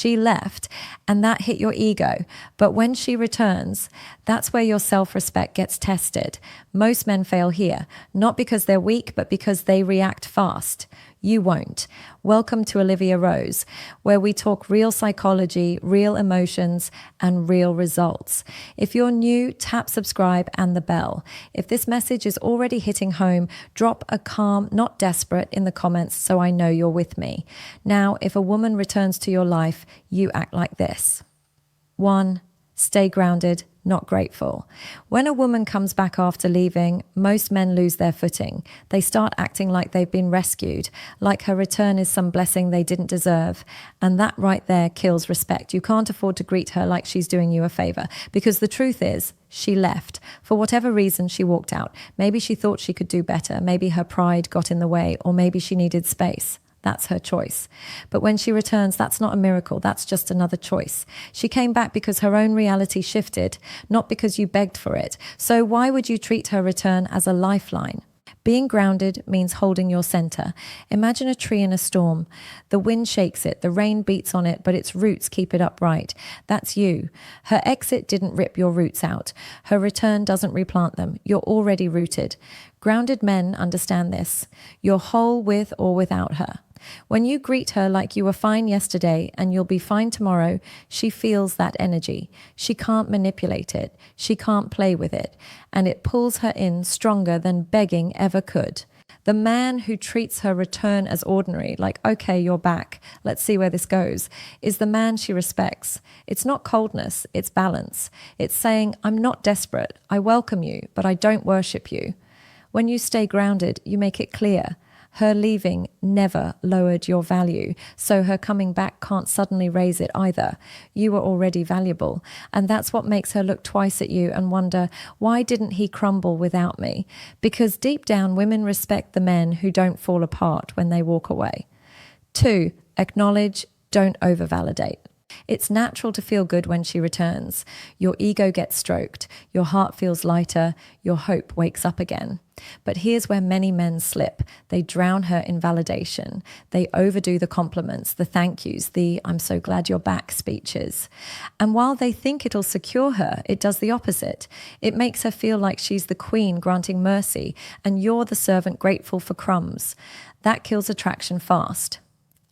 She left, and that hit your ego. But when she returns, that's where your self-respect gets tested. Most men fail here, not because they're weak, but because they react fast. You won't. Welcome to Olivia Rose, where we talk real psychology, real emotions, and real results. If you're new, tap subscribe and the bell. If this message is already hitting home, drop a calm, not desperate, in the comments so I know you're with me. Now, if a woman returns to your life, you act like this. 1. Stay grounded, not grateful. When a woman comes back after leaving, most men lose their footing. They start acting like they've been rescued, like her return is some blessing they didn't deserve. And that right there kills respect. You can't afford to greet her like she's doing you a favor, because the truth is, she left. For whatever reason, she walked out. Maybe she thought she could do better. Maybe her pride got in the way, or maybe she needed space. That's her choice. But when she returns, that's not a miracle. That's just another choice. She came back because her own reality shifted, not because you begged for it. So why would you treat her return as a lifeline? Being grounded means holding your center. Imagine a tree in a storm. The wind shakes it, the rain beats on it, but its roots keep it upright. That's you. Her exit didn't rip your roots out. Her return doesn't replant them. You're already rooted. Grounded men understand this. You're whole with or without her. When you greet her like you were fine yesterday and you'll be fine tomorrow, she feels that energy. She can't manipulate it. She can't play with it. And it pulls her in stronger than begging ever could. The man who treats her return as ordinary, like, okay, you're back, let's see where this goes, is the man she respects. It's not coldness, it's balance. It's saying, I'm not desperate. I welcome you, but I don't worship you. When you stay grounded, you make it clear. Her leaving never lowered your value, so her coming back can't suddenly raise it either. You were already valuable, and that's what makes her look twice at you and wonder, why didn't he crumble without me? Because deep down, women respect the men who don't fall apart when they walk away. 2. Acknowledge, don't over-validate. It's natural to feel good when she returns. Your ego gets stroked, your heart feels lighter, your hope wakes up again. But here's where many men slip. They drown her in validation. They overdo the compliments, the thank yous, the I'm so glad you're back speeches. And while they think it'll secure her, it does the opposite. It makes her feel like she's the queen granting mercy, and you're the servant grateful for crumbs. That kills attraction fast.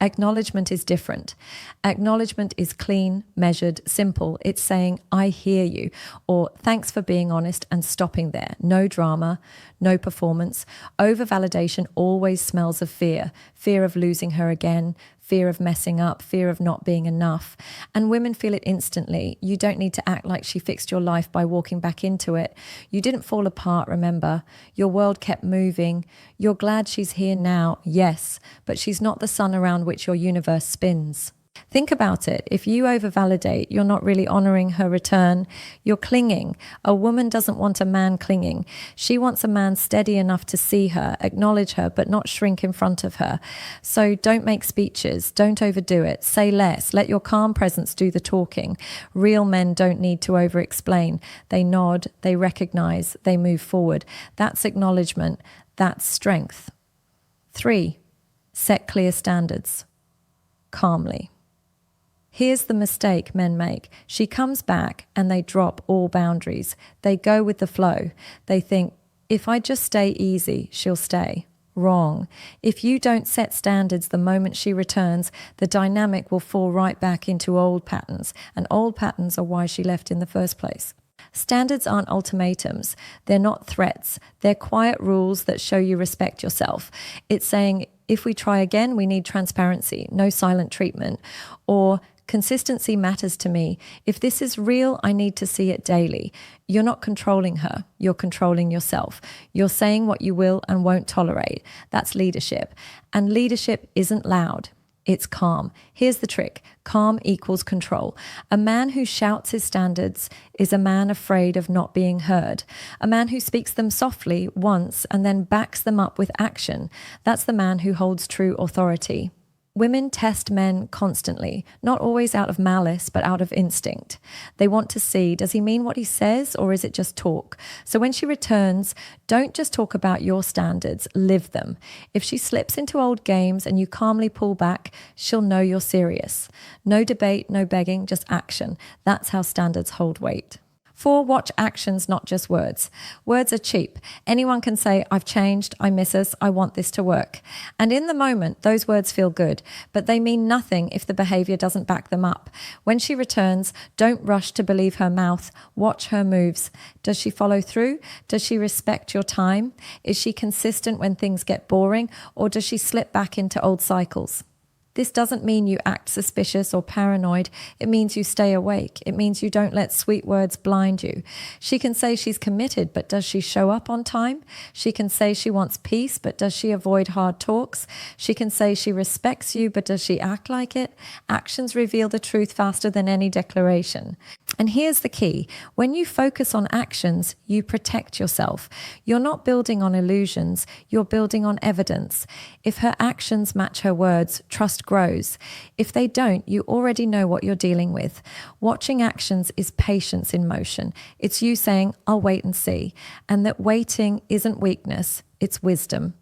Acknowledgement is different. Acknowledgement is clean, measured, simple. It's saying, I hear you, or thanks for being honest, and stopping there. No drama, no performance. Over-validation always smells of fear. Fear of losing her again, fear of messing up, fear of not being enough. And women feel it instantly. You don't need to act like she fixed your life by walking back into it. You didn't fall apart, remember. Your world kept moving. You're glad she's here now, yes, but she's not the sun around which your universe spins. Think about it. If you over-validate, you're not really honoring her return. You're clinging. A woman doesn't want a man clinging. She wants a man steady enough to see her, acknowledge her, but not shrink in front of her. So don't make speeches. Don't overdo it. Say less. Let your calm presence do the talking. Real men don't need to over-explain. They nod, they recognize, they move forward. That's acknowledgement. That's strength. 3. Set clear standards. Calmly. Here's the mistake men make. She comes back and they drop all boundaries. They go with the flow. They think, if I just stay easy, she'll stay. Wrong. If you don't set standards the moment she returns, the dynamic will fall right back into old patterns, and old patterns are why she left in the first place. Standards aren't ultimatums. They're not threats. They're quiet rules that show you respect yourself. It's saying, if we try again, we need transparency, no silent treatment. Or consistency matters to me. If this is real, I need to see it daily. You're not controlling her. You're controlling yourself. You're saying what you will and won't tolerate. That's leadership. And leadership isn't loud. It's calm. Here's the trick. Calm equals control. A man who shouts his standards is a man afraid of not being heard. A man who speaks them softly once and then backs them up with action. That's the man who holds true authority. Women test men constantly, not always out of malice, but out of instinct. They want to see, does he mean what he says, or is it just talk? So when she returns, don't just talk about your standards, live them. If she slips into old games and you calmly pull back, she'll know you're serious. No debate, no begging, just action. That's how standards hold weight. 4, watch actions, not just words. Words are cheap. Anyone can say, I've changed, I miss us, I want this to work. And in the moment, those words feel good, but they mean nothing if the behavior doesn't back them up. When she returns, don't rush to believe her mouth. Watch her moves. Does she follow through? Does she respect your time? Is she consistent when things get boring? Or does she slip back into old cycles? This doesn't mean you act suspicious or paranoid. It means you stay awake. It means you don't let sweet words blind you. She can say she's committed, but does she show up on time? She can say she wants peace, but does she avoid hard talks? She can say she respects you, but does she act like it? Actions reveal the truth faster than any declaration. And here's the key. When you focus on actions, you protect yourself. You're not building on illusions. You're building on evidence. If her actions match her words, trust grows. If they don't, you already know what you're dealing with. Watching actions is patience in motion. It's you saying, I'll wait and see. And that waiting isn't weakness, it's wisdom.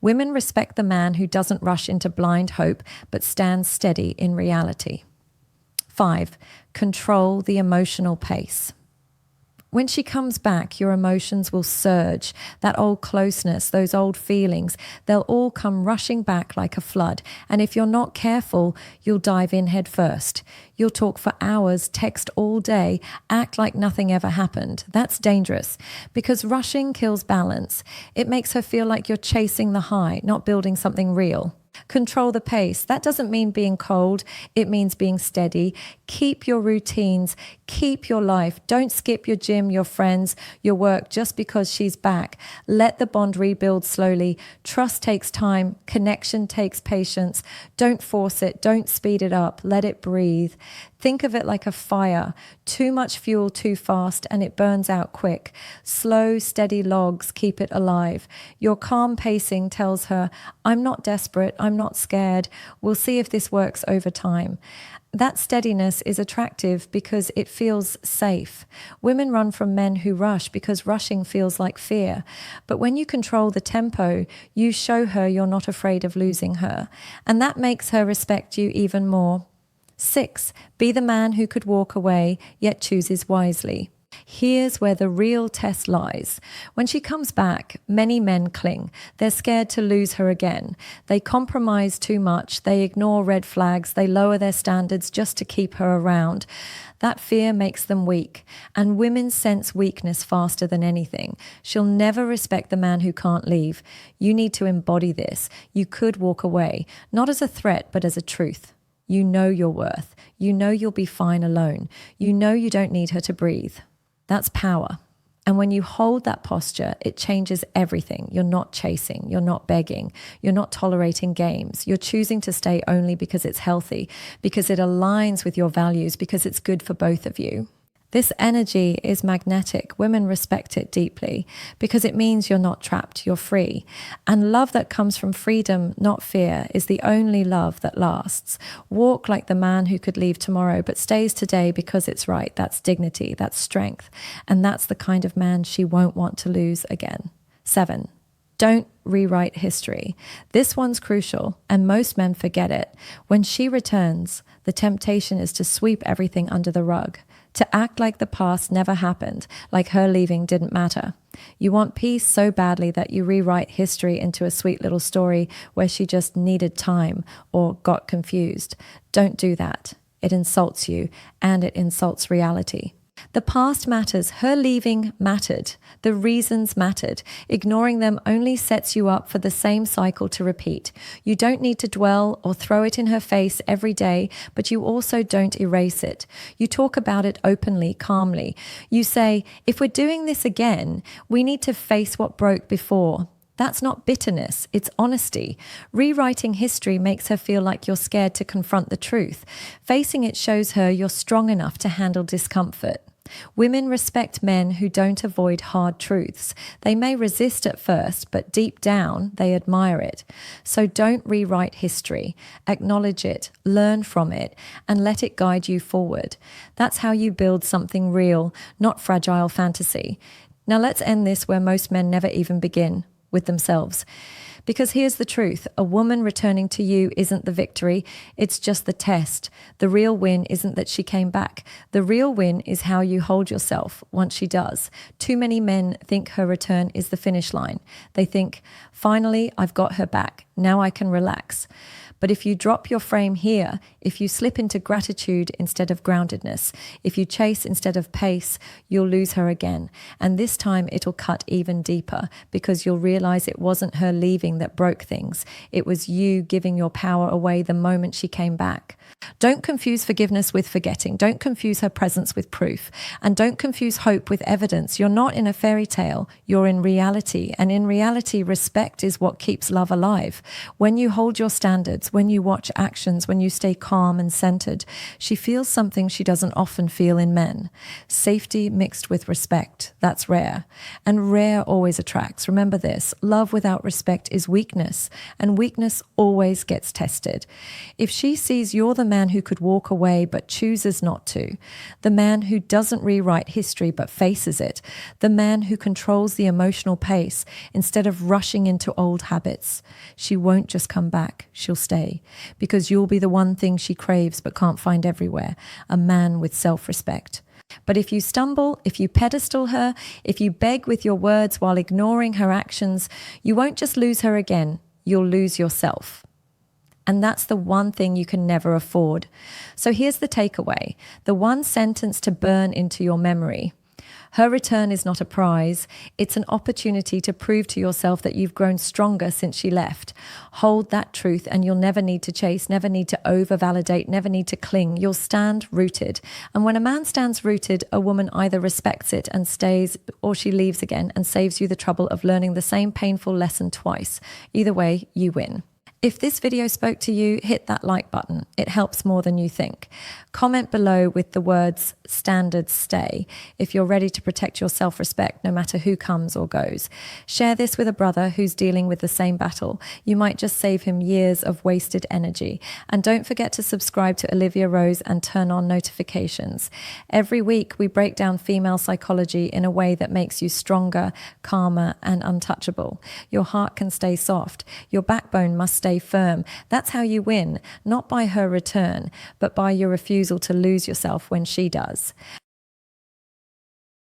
Women respect the man who doesn't rush into blind hope, but stands steady in reality. 5, control the emotional pace. When she comes back, your emotions will surge. That old closeness, those old feelings, they'll all come rushing back like a flood. And if you're not careful, you'll dive in head first. You'll talk for hours, text all day, act like nothing ever happened. That's dangerous because rushing kills balance. It makes her feel like you're chasing the high, not building something real. Control the pace. That doesn't mean being cold. It means being steady. Keep your routines. Keep your life. Don't skip your gym, your friends, your work just because she's back. Let the bond rebuild slowly. Trust takes time. Connection takes patience. Don't force it. Don't speed it up. Let it breathe. Think of it like a fire. Too much fuel too fast and it burns out quick. Slow, steady logs keep it alive. Your calm pacing tells her, I'm not desperate, I'm not scared. We'll see if this works over time. That steadiness is attractive because it feels safe. Women run from men who rush because rushing feels like fear. But when you control the tempo, you show her you're not afraid of losing her. And that makes her respect you even more. 6, be the man who could walk away, yet chooses wisely. Here's where the real test lies. When she comes back, many men cling. They're scared to lose her again. They compromise too much. They ignore red flags. They lower their standards just to keep her around. That fear makes them weak. And women sense weakness faster than anything. She'll never respect the man who can't leave. You need to embody this. You could walk away, not as a threat, but as a truth. You know your worth. You know you'll be fine alone. You know you don't need her to breathe. That's power. And when you hold that posture, it changes everything. You're not chasing. You're not begging. You're not tolerating games. You're choosing to stay only because it's healthy, because it aligns with your values, because it's good for both of you. This energy is magnetic. Women respect it deeply because it means you're not trapped, you're free. And love that comes from freedom, not fear, is the only love that lasts. Walk like the man who could leave tomorrow but stays today because it's right. That's dignity, that's strength. And that's the kind of man she won't want to lose again. 7, don't rewrite history. This one's crucial, and most men forget it. When she returns, the temptation is to sweep everything under the rug, to act like the past never happened, like her leaving didn't matter. You want peace so badly that you rewrite history into a sweet little story where she just needed time or got confused. Don't do that. It insults you, and it insults reality. The past matters. Her leaving mattered. The reasons mattered. Ignoring them only sets you up for the same cycle to repeat. You don't need to dwell or throw it in her face every day, but you also don't erase it. You talk about it openly, calmly. You say, if we're doing this again, we need to face what broke before. That's not bitterness, it's honesty. Rewriting history makes her feel like you're scared to confront the truth. Facing it shows her you're strong enough to handle discomfort. Women respect men who don't avoid hard truths. They may resist at first, but deep down, they admire it. So don't rewrite history. Acknowledge it, learn from it, and let it guide you forward. That's how you build something real, not fragile fantasy. Now let's end this where most men never even begin, with themselves. Because here's the truth, a woman returning to you isn't the victory, it's just the test. The real win isn't that she came back. The real win is how you hold yourself once she does. Too many men think her return is the finish line. They think, finally, I've got her back. Now I can relax. But if you drop your frame here, if you slip into gratitude instead of groundedness, if you chase instead of pace, you'll lose her again. And this time it'll cut even deeper because you'll realize it wasn't her leaving that broke things. It was you giving your power away the moment she came back. Don't confuse forgiveness with forgetting. Don't confuse her presence with proof. And don't confuse hope with evidence. You're not in a fairy tale. You're in reality. And in reality, respect is what keeps love alive. When you hold your standards, when you watch actions, when you stay calm and centered, she feels something she doesn't often feel in men. Safety mixed with respect. That's rare. And rare always attracts. Remember this. Love without respect is weakness. And weakness always gets tested. If she sees you're the man who could walk away but chooses not to, the man who doesn't rewrite history but faces it, the man who controls the emotional pace instead of rushing into old habits, she won't just come back, she'll stay, because you'll be the one thing she craves but can't find everywhere, a man with self-respect. But if you stumble, if you pedestal her, if you beg with your words while ignoring her actions, you won't just lose her again, you'll lose yourself. And that's the one thing you can never afford. So here's the takeaway, the one sentence to burn into your memory. Her return is not a prize. It's an opportunity to prove to yourself that you've grown stronger since she left. Hold that truth and you'll never need to chase, never need to over-validate, never need to cling. You'll stand rooted. And when a man stands rooted, a woman either respects it and stays or she leaves again and saves you the trouble of learning the same painful lesson twice. Either way, you win. If this video spoke to you, hit that like button. It helps more than you think. Comment below with the words standards stay if you're ready to protect your self-respect no matter who comes or goes. Share this with a brother who's dealing with the same battle. You might just save him years of wasted energy. And don't forget to subscribe to Olivia Rose and turn on notifications. Every week we break down female psychology in a way that makes you stronger, calmer, and untouchable. Your heart can stay soft. Your backbone must stay firm. That's how you win, not by her return, but by your refusal to lose yourself when she does.